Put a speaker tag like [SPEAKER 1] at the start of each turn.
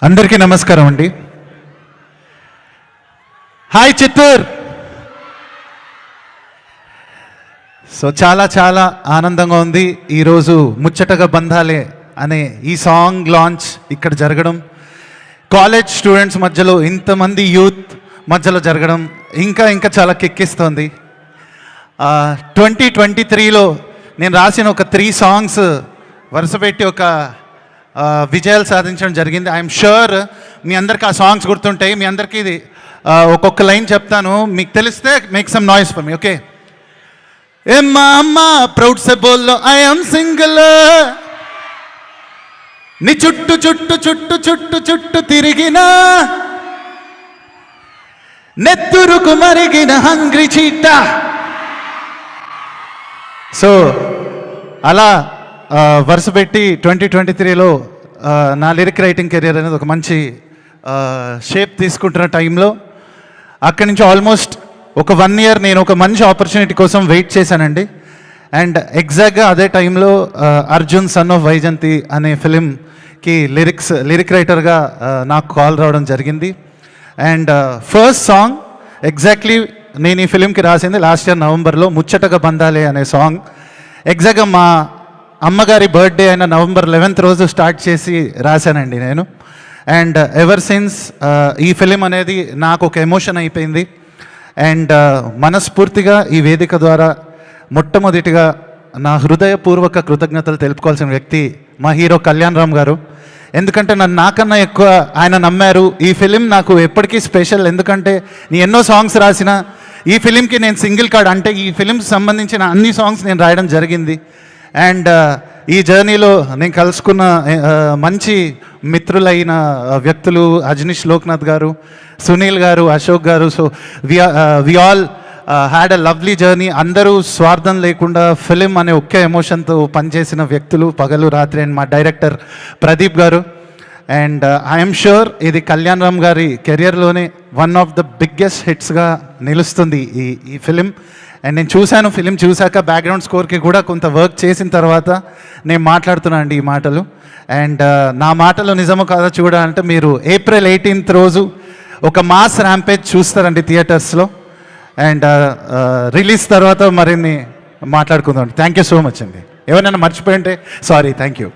[SPEAKER 1] అందరికీ నమస్కారం అండి. హాయ్ చిత్తూర్. సో చాలా చాలా ఆనందంగా ఉంది ఈరోజు ముచ్చటగా బంధాలే అనే ఈ సాంగ్ లాంచ్ ఇక్కడ జరగడం, కాలేజ్ స్టూడెంట్స్ మధ్యలో ఇంతమంది యూత్ మధ్యలో జరగడం ఇంకా ఇంకా చాలా కిక్కిస్తోంది. 2023లో నేను రాసిన ఒక 3 సాంగ్స్ వరుసపెట్టి ఒక విజయాలు సాధించడం జరిగింది. ఐఎమ్ షూర్ మీ అందరికి ఆ సాంగ్స్ గుర్తుంటాయి. మీ అందరికీ ఇది ఒక్కొక్క లైన్ చెప్తాను, మీకు తెలిస్తే make some noise for me. Okay. ఏ మామా ప్రౌడ్ సే బోల్లో ఐ యామ్ సింగిల్, నీ చుట్టు చుట్టు చుట్టు చుట్టు చుట్టు తిరిగిన నెత్తురుకు మరిగిన హంగ్రీ చీట. సో అలా వరుస పెట్టి 2023లో నా లిరిక్ రైటింగ్ కెరియర్ అనేది ఒక మంచి షేప్ తీసుకుంటున్న టైంలో అక్కడి నుంచి ఆల్మోస్ట్ ఒక 1 year నేను ఒక మంచి ఆపర్చునిటీ కోసం వెయిట్ చేశానండి. అండ్ ఎగ్జాక్ట్గా అదే టైంలో అర్జున్ సన్ ఆఫ్ వైజంతి అనే ఫిలింకి లిరిక్ రైటర్గా నాకు కాల్ రావడం జరిగింది. అండ్ ఫస్ట్ సాంగ్ ఎగ్జాక్ట్లీ నేను ఈ ఫిలింకి రాసింది లాస్ట్ ఇయర్ నవంబర్లో, ముచ్చటగా బంధాలే అనే సాంగ్. ఎగ్జాక్ట్గా మా అమ్మగారి బర్త్డే అయిన November 11th రోజు స్టార్ట్ చేసి రాశానండి నేను. అండ్ ఎవర్ సిన్స్ ఈ ఫిలిం అనేది నాకు ఒక ఎమోషన్ అయిపోయింది. అండ్ మనస్ఫూర్తిగా ఈ వేదిక ద్వారా మొట్టమొదటిగా నా హృదయపూర్వక కృతజ్ఞతలు తెలుపుకోవాల్సిన వ్యక్తి మా హీరో కళ్యాణ్ రామ్ గారు. ఎందుకంటే నాకన్నా ఎక్కువ ఆయన నమ్మారు. ఈ ఫిలిం నాకు ఎప్పటికీ స్పెషల్, ఎందుకంటే నేను ఎన్నో సాంగ్స్ రాసిన ఈ ఫిలింకి నేను సింగిల్ కార్డ్, అంటే ఈ ఫిలింకి సంబంధించిన అన్ని సాంగ్స్ నేను రాయడం జరిగింది. అండ్ ఈ జర్నీలో నేను కలుసుకున్న మంచి మిత్రులైన వ్యక్తులు అజనీష్ లోక్నాథ్ గారు, Sunil garu, Ashok garu. So we all had a lovely journey. అందరూ స్వార్థం లేకుండా ఫిలిం అనే ఒకే ఎమోషన్తో పనిచేసిన వ్యక్తులు పగలు రాత్రి. అండ్ మా డైరెక్టర్ ప్రదీప్ గారు. అండ్ ఐఎమ్ షూర్ ఇది కళ్యాణ్ రామ్ గారి కెరియర్లోనే వన్ ఆఫ్ ద బిగ్గెస్ట్ హిట్స్గా నిలుస్తుంది ఈ ఫిలిం. అండ్ నేను చూశాను, ఫిలిం చూశాక బ్యాక్గ్రౌండ్ స్కోర్కి కూడా కొంత వర్క్ చేసిన తర్వాత నేను మాట్లాడుతున్నాను అండి ఈ మాటలు. అండ్ నా మాటలు నిజమో కాదో చూడాలంటే మీరు April 18th రోజు ఒక మాస్ ర్యాంపేజ్ చూస్తారండి థియేటర్స్లో. అండ్ రిలీజ్ తర్వాత మరిన్ని మాట్లాడుకుందాం. థ్యాంక్ యూ సో మచ్ అండి. ఎవరైనా మర్చిపోయింటే సారీ. Thank you.